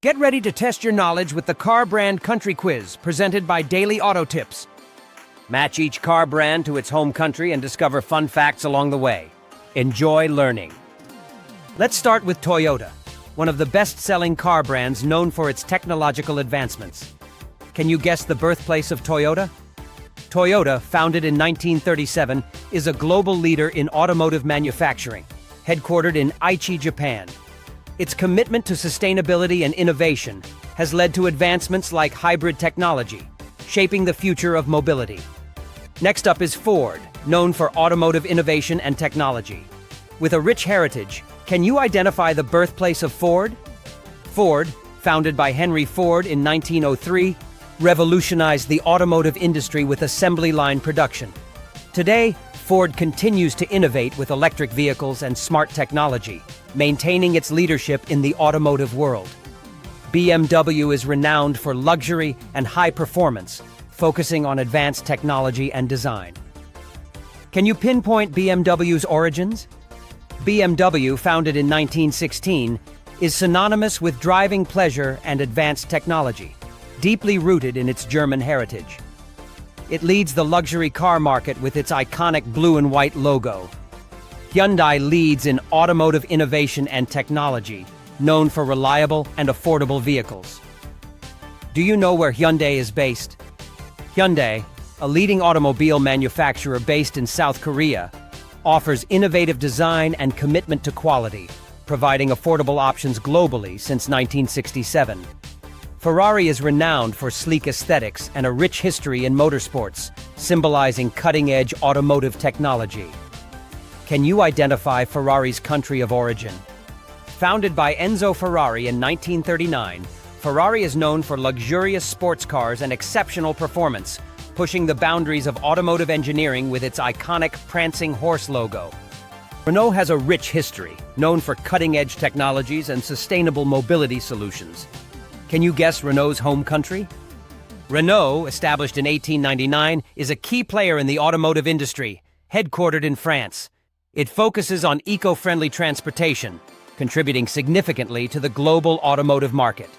Get ready to test your knowledge with the Car Brand Country Quiz, presented by Daily Auto Tips. Match each car brand to its home country and discover fun facts along the way. Enjoy learning. Let's start with Toyota, one of the best-selling car brands known for its technological advancements. Can you guess the birthplace of Toyota? Toyota, founded in 1937, is a global leader in automotive manufacturing, headquartered in Aichi, Japan. Its commitment to sustainability and innovation has led to advancements like hybrid technology, shaping the future of mobility. Next up is Ford, known for automotive innovation and technology. With a rich heritage, can you identify the birthplace of Ford? Ford, founded by Henry Ford in 1903, revolutionized the automotive industry with assembly line production. Today, Ford continues to innovate with electric vehicles and smart technology, maintaining its leadership in the automotive world. BMW is renowned for luxury and high performance, focusing on advanced technology and design. Can you pinpoint BMW's origins? BMW, founded in 1916, is synonymous with driving pleasure and advanced technology, deeply rooted in its German heritage. It leads the luxury car market with its iconic blue and white logo. Hyundai leads in automotive innovation and technology, known for reliable and affordable vehicles. Do you know where Hyundai is based? Hyundai, a leading automobile manufacturer based in South Korea, offers innovative design and commitment to quality, providing affordable options globally since 1967. Ferrari is renowned for sleek aesthetics and a rich history in motorsports, symbolizing cutting-edge automotive technology. Can you identify Ferrari's country of origin? Founded by Enzo Ferrari in 1939, Ferrari is known for luxurious sports cars and exceptional performance, pushing the boundaries of automotive engineering with its iconic prancing horse logo. Renault has a rich history, known for cutting-edge technologies and sustainable mobility solutions. Can you guess Renault's home country? Renault, established in 1899, is a key player in the automotive industry, headquartered in France. It focuses on eco-friendly transportation, contributing significantly to the global automotive market.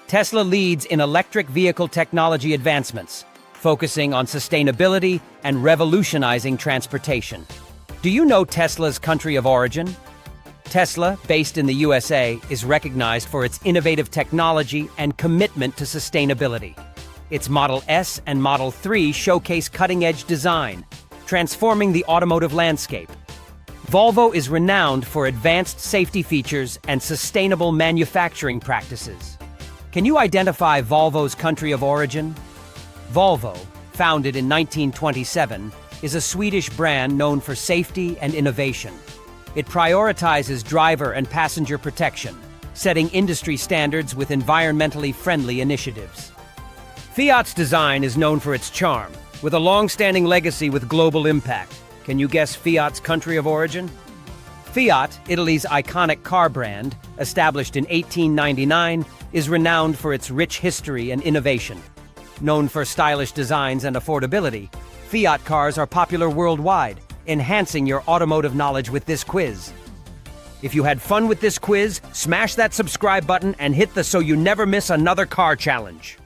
Tesla leads in electric vehicle technology advancements, focusing on sustainability and revolutionizing transportation. Do you know Tesla's country of origin? Tesla, based in the USA, is recognized for its innovative technology and commitment to sustainability. Its Model S and Model 3 showcase cutting-edge design, transforming the automotive landscape. Volvo is renowned for advanced safety features and sustainable manufacturing practices. Can you identify Volvo's country of origin? Volvo, founded in 1927, is a Swedish brand known for safety and innovation. It prioritizes driver and passenger protection, setting industry standards with environmentally friendly initiatives. Fiat's design is known for its charm, with a long-standing legacy with global impact. Can you guess Fiat's country of origin? Fiat, Italy's iconic car brand, established in 1899, is renowned for its rich history and innovation. Known for stylish designs and affordability, Fiat cars are popular worldwide, enhancing your automotive knowledge with this quiz. If you had fun with this quiz, smash that subscribe button and hit the so you never miss another car challenge.